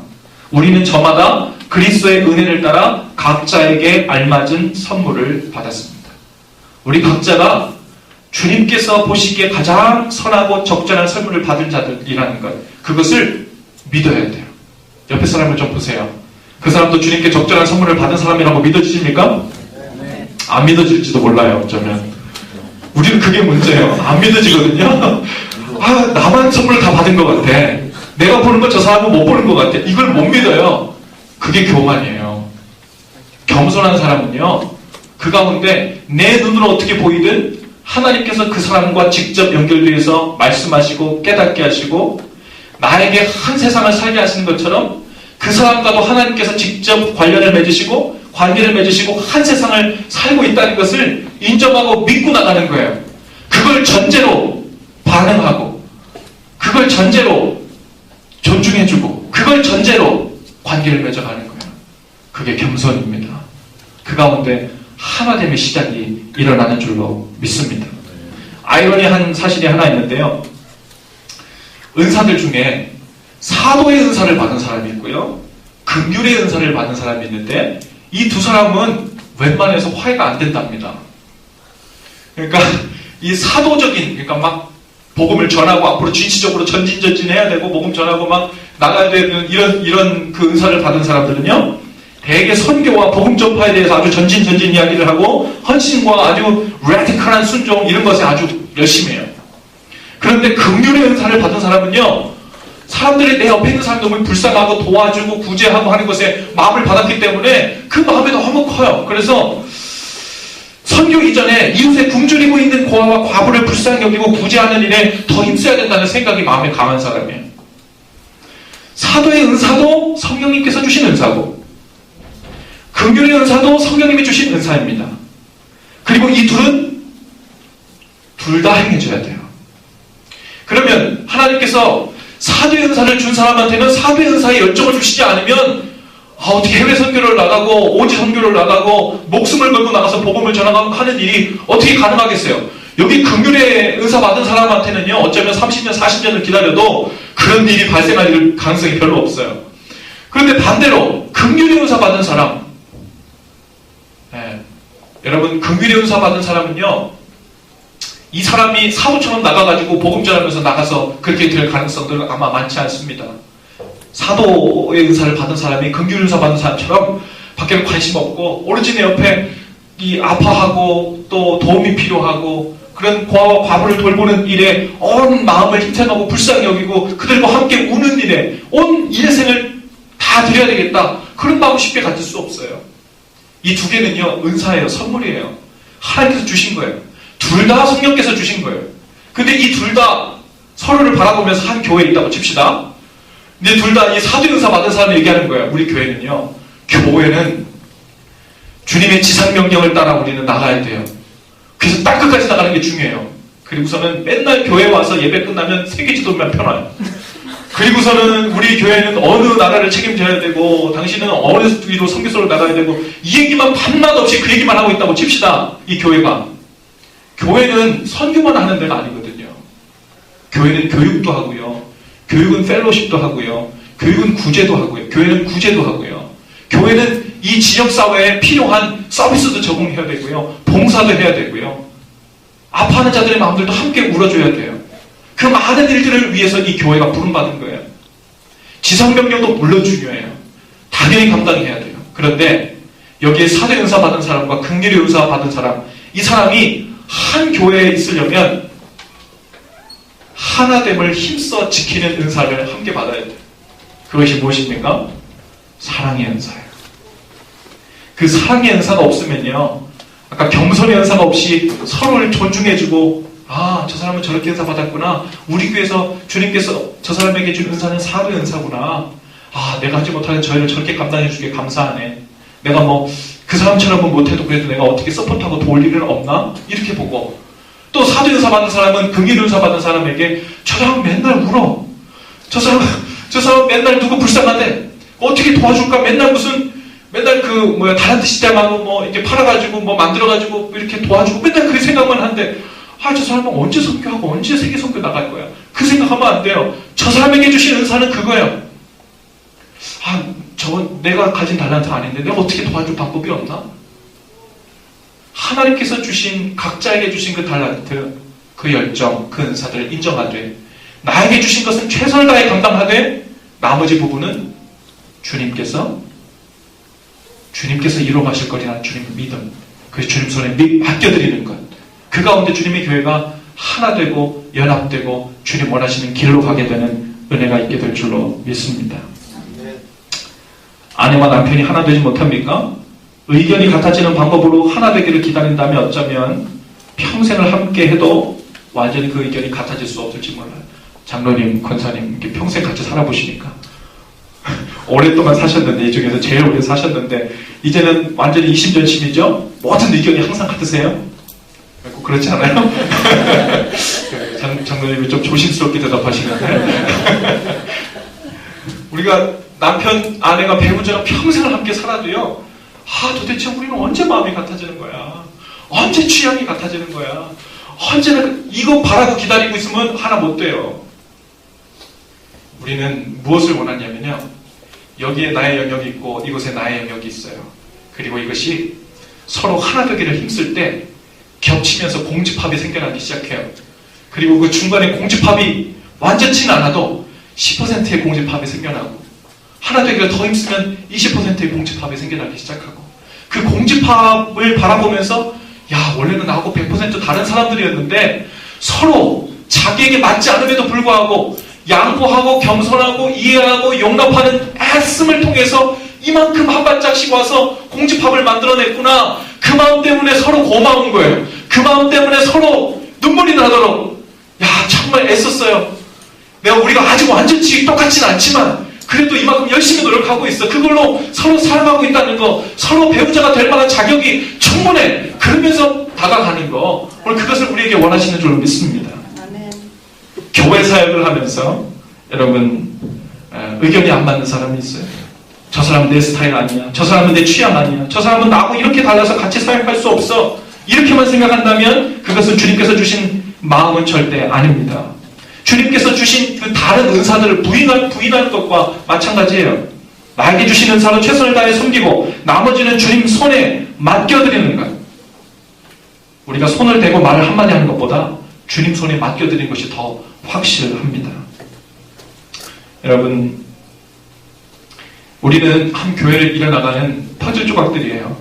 Speaker 1: 우리는 저마다 그리스도의 은혜를 따라 각자에게 알맞은 선물을 받았습니다. 우리 각자가 주님께서 보시기에 가장 선하고 적절한 선물을 받은 자들이라는 것, 그것을 믿어야 돼요. 옆에 사람을 좀 보세요. 그 사람도 주님께 적절한 선물을 받은 사람이라고 믿어지십니까? 네. 안 믿어질지도 몰라요. 어쩌면 우리는 그게 문제예요. 안 믿어지거든요. 나만 선물을 다 받은 것 같아. 내가 보는 건 저 사람은 못 보는 것 같아. 이걸 못 믿어요. 그게 교만이에요. 겸손한 사람은요, 그 가운데 내 눈으로 어떻게 보이든 하나님께서 그 사람과 직접 연결되어서 말씀하시고 깨닫게 하시고 나에게 한 세상을 살게 하시는 것처럼 그 사람과도 하나님께서 직접 관련을 맺으시고 관계를 맺으시고 한 세상을 살고 있다는 것을 인정하고 믿고 나가는 거예요. 그걸 전제로 반응하고 그걸 전제로 존중해주고 그걸 전제로 관계를 맺어가는 거예요. 그게 겸손입니다. 그 가운데 하나됨의 시작이 일어나는 줄로 믿습니다. 아이러니한 사실이 하나 있는데요. 은사들 중에 사도의 은사를 받은 사람이 있고요. 긍휼의 은사를 받은 사람이 있는데 이 두 사람은 웬만해서 화해가 안 된답니다. 그러니까 이 사도적인, 그러니까 막 복음을 전하고 앞으로 진취적으로 전진해야 되고 복음 전하고 막 나가야 되는 이런 그 은사를 받은 사람들은요, 대개 선교와 복음 전파에 대해서 아주 전진 이야기를 하고 헌신과 아주 라디컬한 순종 이런 것에 아주 열심히 해요. 그런데 긍휼의 은사를 받은 사람은요, 사람들이 내 옆에 있는 사람 너무 불쌍하고 도와주고 구제하고 하는 것에 마음을 받았기 때문에 그 마음이 너무 커요. 그래서 선교 이전에 이웃에 굶주리고 있는 고아와 과부를 불쌍히 여기고 구제하는 일에 더 힘써야 된다는 생각이 마음에 강한 사람이에요. 사도의 은사도 성령님께서 주신 은사고 긍휼의 은사도 성령님이 주신 은사입니다. 그리고 이 둘은 둘 다 행해줘야 돼요. 그러면 하나님께서 사도의 은사를 준 사람한테는 사도의 은사에 열정을 주시지 않으면 어떻게 해외 선교를 나가고 오지 선교를 나가고 목숨을 걸고 나가서 복음을 전하고 하는 일이 어떻게 가능하겠어요? 여기 긍휼의 은사 받은 사람한테는요, 어쩌면 30년, 40년을 기다려도 그런 일이 발생할 가능성이 별로 없어요. 그런데 반대로 긍휼의 은사 받은 사람, 여러분 긍휼의 은사 받은 사람은요, 이 사람이 사도처럼 나가가지고 복음 전하면서 나가서 그렇게 될 가능성들은 아마 많지 않습니다. 사도의 은사를 받은 사람이 긍휼 은사 받은 사람처럼 밖에는 관심 없고 오로지 내 옆에 이 아파하고 또 도움이 필요하고 그런 고아와 과부를 돌보는 일에 온 마음을 희생하고 불쌍히 여기고 그들과 함께 우는 일에 온 일생을 다 드려야 되겠다, 그런 마음을 쉽게 가질 수 없어요. 이 두 개는요, 은사예요. 선물이에요. 하나님께서 주신 거예요. 둘 다 성령께서 주신 거예요. 근데 이 둘 다 서로를 바라보면서 한 교회에 있다고 칩시다. 근데 둘 다 이 사도 은사 받은 사람이 얘기하는 거예요. 우리 교회는요, 교회는 주님의 지상명령을 따라 우리는 나가야 돼요. 그래서 땅 끝까지 나가는 게 중요해요. 그리고서는 맨날 교회 와서 예배 끝나면 세계지도만 펴놔요. 그리고서는 우리 교회는 어느 나라를 책임져야 되고 당신은 어느 뒤로 선교소로 나가야 되고 이 얘기만 밤낮 없이 그 얘기만 하고 있다고 칩시다. 이 교회가. 교회는 선교만 하는 데가 아니거든요. 교회는 교육도 하고요. 교육은 펠로십도 하고요. 교육은 구제도 하고요. 교회는 구제도 하고요. 교회는 이 지역사회에 필요한 서비스도 제공해야 되고요. 봉사도 해야 되고요. 아파하는 자들의 마음들도 함께 울어줘야 돼요. 그 많은 일들을 위해서 이 교회가 부름받은 거예요. 지상명령도 물론 중요해요. 당연히 감당해야 돼요. 그런데 여기에 사도의 은사 받은 사람과 긍휼의 은사 받은 사람, 이 사람이 한 교회에 있으려면 하나됨을 힘써 지키는 은사를 함께 받아야 돼요. 그것이 무엇입니까? 사랑의 은사예요. 그 사랑의 은사가 없으면요, 아까 겸손의 은사가 없이 서로를 존중해주고, 저 사람은 저렇게 은사 받았구나, 우리 교회에서 주님께서 저 사람에게 준 은사는 사도의 은사구나, 내가 하지 못하는 저희를 저렇게 감당해주게 감사하네, 내가 그 사람처럼은 못해도 그래도 내가 어떻게 서포트하고 도울 일은 없나? 이렇게 보고, 또 사도의 은사 받은 사람은 긍휼의 은사 받은 사람에게 저 사람 맨날 울어, 저 사람 맨날 누구 불쌍한데 어떻게 도와줄까, 맨날 무슨 맨날 달란트 시장하고 이렇게 팔아가지고 만들어가지고 이렇게 도와주고 맨날 그 생각만 하는데, 저 사람은 언제 선교하고 언제 세계 선교 나갈 거야? 그 생각하면 안 돼요. 저 사람에게 주신 은사는 그거예요. 저건 내가 가진 달란트 아닌데 내가 어떻게 도와줄 방법이 없나? 하나님께서 주신, 각자에게 주신 그 달란트, 그 열정, 그 은사들을 인정하되 나에게 주신 것은 최선을 다해 감당하되 나머지 부분은 주님께서 이루어 가실 거리라는 주님의 믿음, 그 주님 손에 맡겨드리는 것, 그 가운데 주님의 교회가 하나 되고 연합되고 주님 원하시는 길로 가게 되는 은혜가 있게 될 줄로 믿습니다. 아내와 남편이 하나 되지 못합니까? 의견이 같아지는 방법으로 하나 되기를 기다린다면 어쩌면 평생을 함께 해도 완전히 그 의견이 같아질 수 없을지 몰라요. 장로님, 권사님, 이렇게 평생 같이 살아보시니까 오랫동안 사셨는데, 이 중에서 제일 오래 사셨는데 이제는 완전히 이심전심이죠? 모든 의견이 항상 같으세요? 그렇지 않아요? 장로님이 좀 조심스럽게 대답하시는데 우리가 남편, 아내가 배우자가 평생을 함께 살아도요, 도대체 우리는 언제 마음이 같아지는 거야? 언제 취향이 같아지는 거야? 언제나 이거 바라고 기다리고 있으면 하나 못 돼요. 우리는 무엇을 원하냐면요, 여기에 나의 영역이 있고 이곳에 나의 영역이 있어요. 그리고 이것이 서로 하나 되기를 힘쓸 때 겹치면서 공집합이 생겨나기 시작해요. 그리고 그 중간에 공집합이 완전치는 않아도 10%의 공집합이 생겨나고, 하나 되기를 더 힘쓰면 20%의 공집합이 생겨나기 시작하고, 그 공집합을 바라보면서 원래는 나하고 100% 다른 사람들이었는데 서로 자기에게 맞지 않음에도 불구하고 양보하고 겸손하고 이해하고 용납하는 애씀을 통해서 이만큼 한 발짝씩 와서 공집합을 만들어냈구나. 그 마음 때문에 서로 고마운 거예요. 그 마음 때문에 서로 눈물이 나도록 정말 애썼어요. 우리가 아직 완전치 똑같지는 않지만 그래도 이만큼 열심히 노력하고 있어. 그걸로 서로 살아가고 있다는 거, 서로 배우자가 될 만한 자격이 충분해. 그러면서 다가가는 거, 오늘 그것을 우리에게 원하시는 줄 믿습니다. 아멘. 교회 사역을 하면서 여러분, 의견이 안 맞는 사람이 있어요. 저 사람은 내 스타일 아니야, 저 사람은 내 취향 아니야, 저 사람은 나하고 이렇게 달라서 같이 사역할 수 없어, 이렇게만 생각한다면 그것은 주님께서 주신 마음은 절대 아닙니다. 주님께서 주신 그 다른 은사들을 부인하는 것과 마찬가지예요. 나에게 주신 은사로 최선을 다해 섬기고 나머지는 주님 손에 맡겨드리는 것. 우리가 손을 대고 말을 한마디 하는 것보다 주님 손에 맡겨드리는 것이 더 확실합니다. 여러분, 우리는 한 교회를 이뤄나가는 퍼즐 조각들이에요.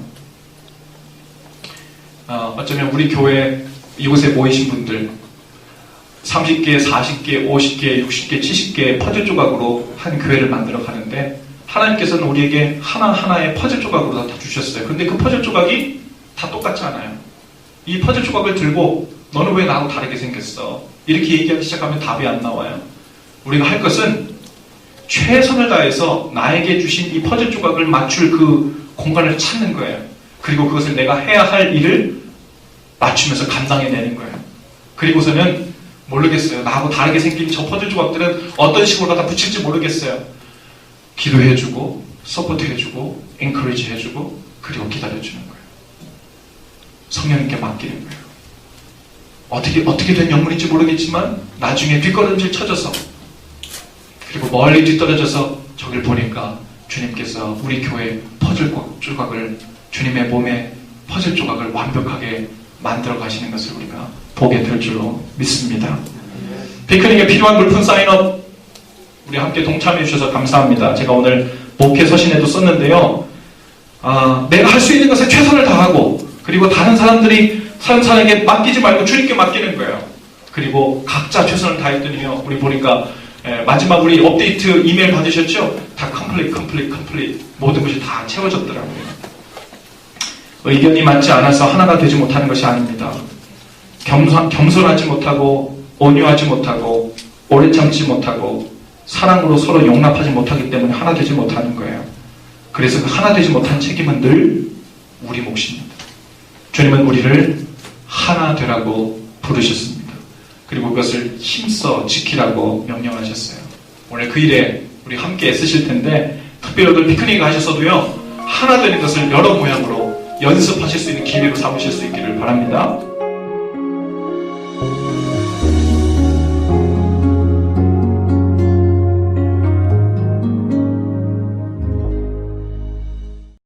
Speaker 1: 어쩌면 우리 교회 이곳에 모이신 분들 30개, 40개, 50개, 60개, 70개의 퍼즐 조각으로 한 교회를 만들어 가는데, 하나님께서는 우리에게 하나하나의 퍼즐 조각으로 다 주셨어요. 근데 그 퍼즐 조각이 다 똑같지 않아요. 이 퍼즐 조각을 들고 너는 왜 나하고 다르게 생겼어? 이렇게 얘기하기 시작하면 답이 안 나와요. 우리가 할 것은 최선을 다해서 나에게 주신 이 퍼즐 조각을 맞출 그 공간을 찾는 거예요. 그리고 그것을 내가 해야 할 일을 맞추면서 감당해내는 거예요. 그리고서는 모르겠어요. 나하고 다르게 생긴 저 퍼즐 조각들은 어떤 식으로 갖다 붙일지 모르겠어요. 기도해주고, 서포트해주고, 엔커리지 해주고, 그리고 기다려주는 거예요. 성령님께 맡기는 거예요. 어떻게 된 영문인지 모르겠지만 나중에 뒷걸음질 쳐져서, 그리고 멀리 뒤떨어져서 저길 보니까 주님께서 우리 교회 퍼즐 조각을, 주님의 몸에 퍼즐 조각을 완벽하게 만들어 가시는 것을 우리가 보게 될 줄로 믿습니다. 피크닉에 필요한 물품 사인업 우리 함께 동참해 주셔서 감사합니다. 제가 오늘 목회 서신에도 썼는데요. 내가 할 수 있는 것에 최선을 다하고, 그리고 다른 사람에게 맡기지 말고 주님께 맡기는 거예요. 그리고 각자 최선을 다했더니요, 우리 보니까 마지막 우리 업데이트 이메일 받으셨죠? 다 컴플릿 모든 것이 다 채워졌더라고요. 의견이 맞지 않아서 하나가 되지 못하는 것이 아닙니다. 겸손하지 못하고, 온유하지 못하고, 오래 참지 못하고, 사랑으로 서로 용납하지 못하기 때문에 하나 되지 못하는 거예요. 그래서 그 하나 되지 못한 책임은 늘 우리 몫입니다. 주님은 우리를 하나 되라고 부르셨습니다. 그리고 그것을 힘써 지키라고 명령하셨어요. 오늘 그 일에 우리 함께 애쓰실 텐데, 특별히 오늘 피크닉 가셨어도요, 하나 되는 것을 여러 모양으로 연습하실 수 있는 기회로 삼으실 수 있기를 바랍니다.